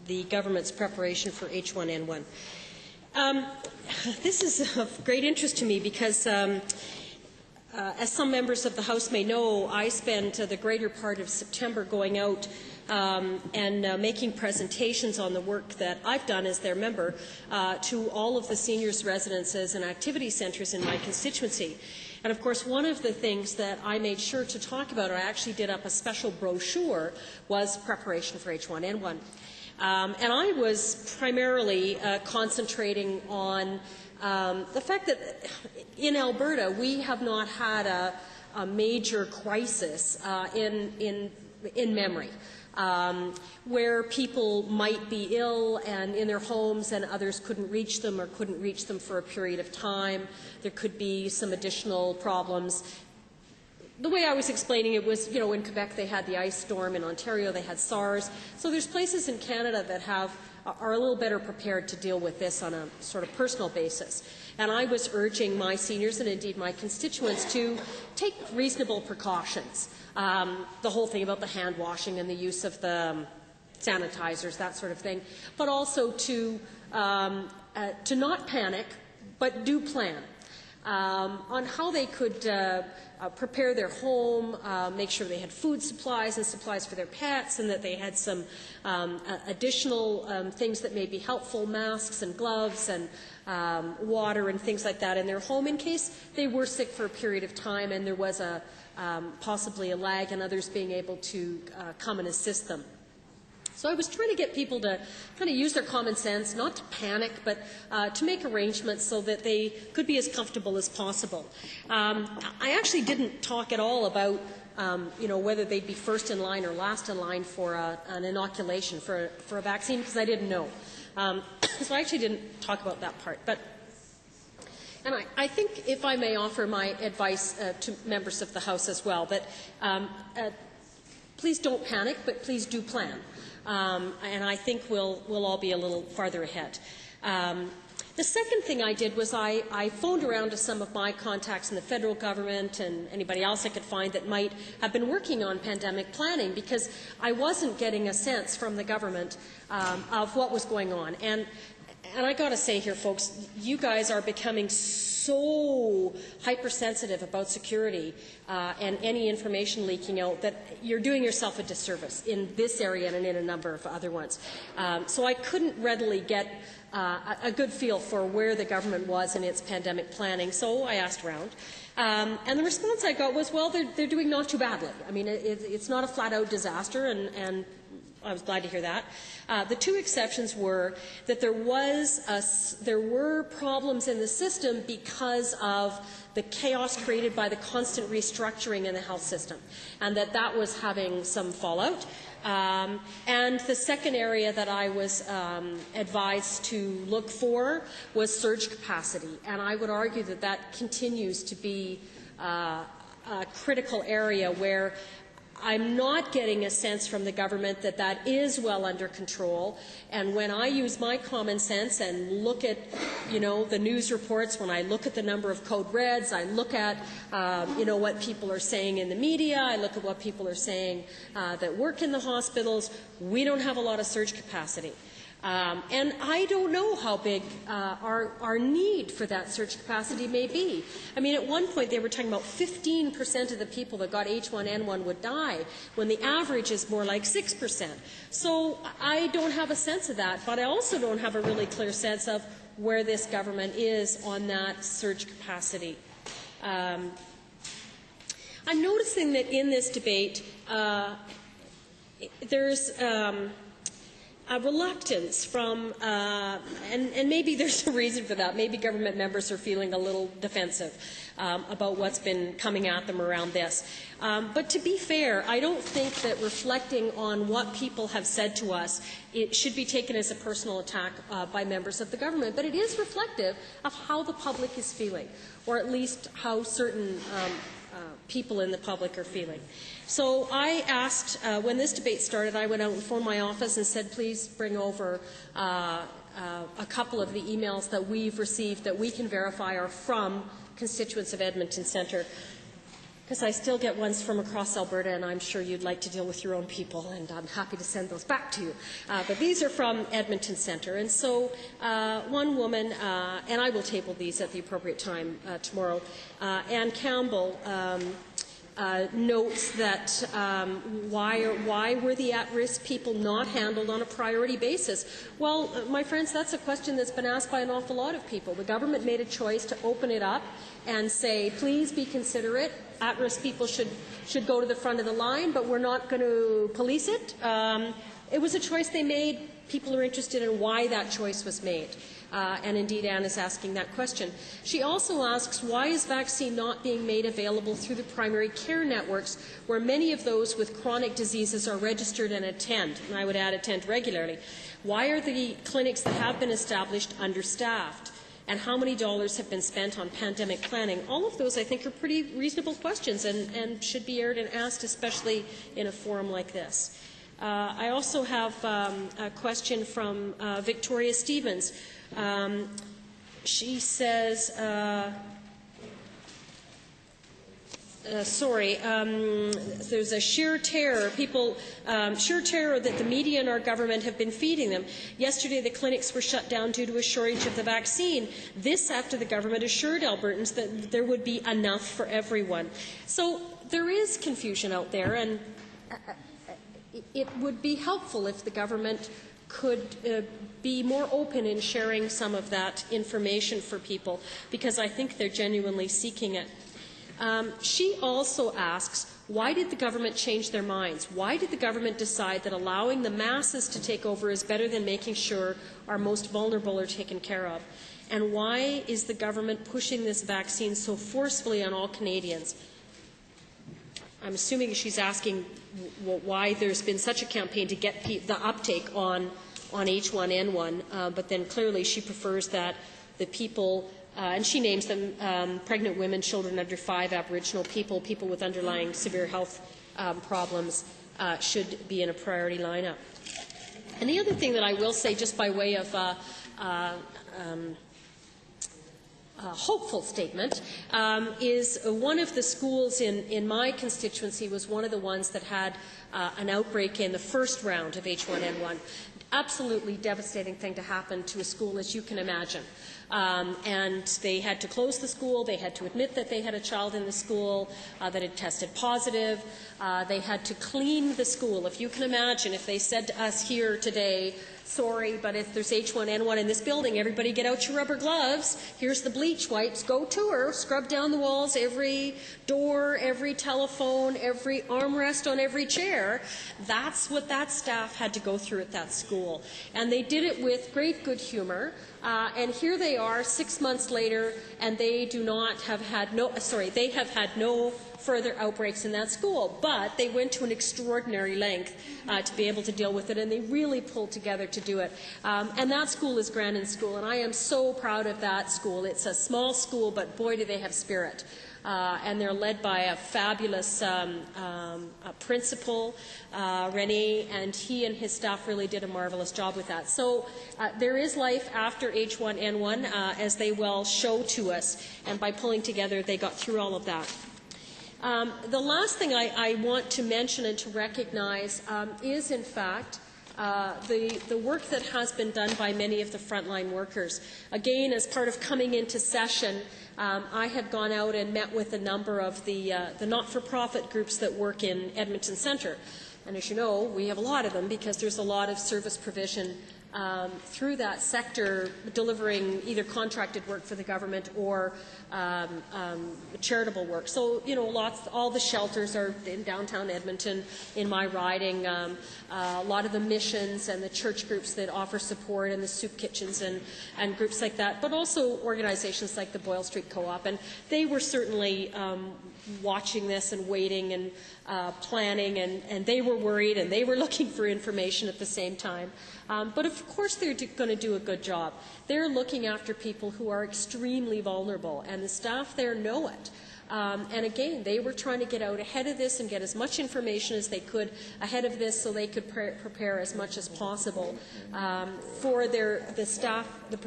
the government's preparation for H1N1. This is of great interest to me because, as some members of the House may know, I spent the greater part of September going out and making presentations on the work that I've done as their member to all of the seniors' residences and activity centres in my constituency. And of course, one of the things that I made sure to talk about, or I actually did up a special brochure, was preparation for H1N1. And I was primarily concentrating on the fact that in Alberta we have not had a major crisis in memory. Where people might be ill and in their homes and others couldn't reach them or couldn't reach them for a period of time. There could be some additional problems. The way I was explaining it was, you know, in Quebec they had the ice storm, in Ontario they had SARS. So there's places in Canada that are a little better prepared to deal with this on a sort of personal basis. And I was urging my seniors and indeed my constituents to take reasonable precautions. The whole thing about the hand washing and the use of the sanitizers, that sort of thing, but also to not panic, but do plan on how they could prepare their home, make sure they had food supplies and supplies for their pets, and that they had some additional things that may be helpful, masks and gloves and water and things like that in their home in case they were sick for a period of time and there was possibly a lag in others being able to come and assist them. So I was trying to get people to kind of use their common sense, not to panic, but to make arrangements so that they could be as comfortable as possible. I actually didn't talk at all about you know, whether they'd be first in line or last in line for an inoculation, for a vaccine, because I didn't know. So I actually didn't talk about that part. And I think, if I may offer my advice to members of the House as well, that please don't panic, but please do plan. And I think we'll all be a little farther ahead. The second thing I did was I phoned around to some of my contacts in the federal government and anybody else I could find that might have been working on pandemic planning, because I wasn't getting a sense from the government of what was going on. And I got to say here, folks, you guys are becoming so hypersensitive about security and any information leaking out that you're doing yourself a disservice in this area and in a number of other ones. So I couldn't readily get a good feel for where the government was in its pandemic planning, so I asked around. And the response I got was, well, they're doing not too badly. I mean, it's not a flat-out disaster, and I was glad to hear that. The two exceptions were that there were problems in the system because of the chaos created by the constant restructuring in the health system, and that was having some fallout. And the second area that I was advised to look for was surge capacity, and I would argue that that continues to be a critical area where I'm not getting a sense from the government that that is well under control. And when I use my common sense and look at, you know, the news reports, when I look at the number of code reds, I look at, you know, what people are saying in the media, I look at what people are saying that work in the hospitals, we don't have a lot of surge capacity. And I don't know how big our need for that surge capacity may be. I mean, at one point they were talking about 15% of the people that got H1N1 would die, when the average is more like 6%. So I don't have a sense of that, but I also don't have a really clear sense of where this government is on that surge capacity. I'm noticing that in this debate there's a reluctance from, and maybe there's a reason for that. Maybe government members are feeling a little defensive about what's been coming at them around this. But to be fair, I don't think that reflecting on what people have said to us, it should be taken as a personal attack by members of the government. But it is reflective of how the public is feeling, or at least how certain people in the public are feeling. So I asked, when this debate started, I went out and phoned my office and said, please bring over a couple of the emails that we've received that we can verify are from constituents of Edmonton-Centre. because I still get ones from across Alberta, and I'm sure you'd like to deal with your own people, and I'm happy to send those back to you. But these are from Edmonton-Centre. And so one woman, and I will table these at the appropriate time tomorrow, Ann Campbell, notes that why were the at-risk people not handled on a priority basis? Well, my friends, that's a question that's been asked by an awful lot of people. The government made a choice to open it up and say, please be considerate. At-risk people should go to the front of the line, but we're not going to police it. It was a choice they made. People are interested in why that choice was made. And indeed, Anne is asking that question. She also asks, why is vaccine not being made available through the primary care networks, where many of those with chronic diseases are registered and attend? And I would add attend regularly. Why are the clinics that have been established understaffed? And how many dollars have been spent on pandemic planning? All of those, I think, are pretty reasonable questions and should be aired and asked, especially in a forum like this. I also have a question from Victoria Stevens. She says, there's a sheer terror. People, sheer terror that the media and our government have been feeding them. Yesterday, the clinics were shut down due to a shortage of the vaccine. This after the government assured Albertans that there would be enough for everyone. So there is confusion out there, and it would be helpful if the government could be more open in sharing some of that information for people, because I think they're genuinely seeking it. She also asks, why did the government change their minds? Why did the government decide that allowing the masses to take over is better than making sure our most vulnerable are taken care of? And why is the government pushing this vaccine so forcefully on all Canadians? I'm assuming she's asking why there's been such a campaign to get the uptake on H1N1, but then clearly she prefers that the people, and she names them pregnant women, children under 5, Aboriginal people, people with underlying severe health problems, should be in a priority lineup. And the other thing that I will say, just by way of hopeful statement, is one of the schools in my constituency was one of the ones that had an outbreak in the first round of H1N1. Absolutely devastating thing to happen to a school, as you can imagine. And they had to close the school. They had to admit that they had a child in the school that had tested positive. They had to clean the school. If you can imagine, if they said to us here today, sorry, but if there's H1N1 in this building, everybody get out your rubber gloves. Here's the bleach wipes. Go to her. Scrub down the walls, every door, every telephone, every armrest on every chair. That's what that staff had to go through at that school. And they did it with great good humor. And here they are 6 months later, and they have had no further outbreaks in that school. But they went to an extraordinary length to be able to deal with it, and they really pulled together to do it. And that school is Grandin School, and I am so proud of that school. It's a small school, but boy, do they have spirit. And they're led by a fabulous principal, Rennie, and he and his staff really did a marvelous job with that. So there is life after H1N1, as they well show to us, and by pulling together, they got through all of that. The last thing I want to mention and to recognize is, in fact, the work that has been done by many of the frontline workers. Again, as part of coming into session, I had gone out and met with a number of the not-for-profit groups that work in Edmonton-Centre. And as you know, we have a lot of them because there's a lot of service provision through that sector, delivering either contracted work for the government or charitable work. So, you know, all the shelters are in downtown Edmonton, in my riding, a lot of the missions and the church groups that offer support, and the soup kitchens and groups like that, but also organizations like the Boyle Street Co-op. And they were certainly watching this and waiting and planning, and they were worried, and they were looking for information at the same time. But of course they're going to do a good job. They're looking after people who are extremely vulnerable, and the staff there know it. And again, they were trying to get out ahead of this and get as much information as they could ahead of this so they could prepare as much as possible for the staff, the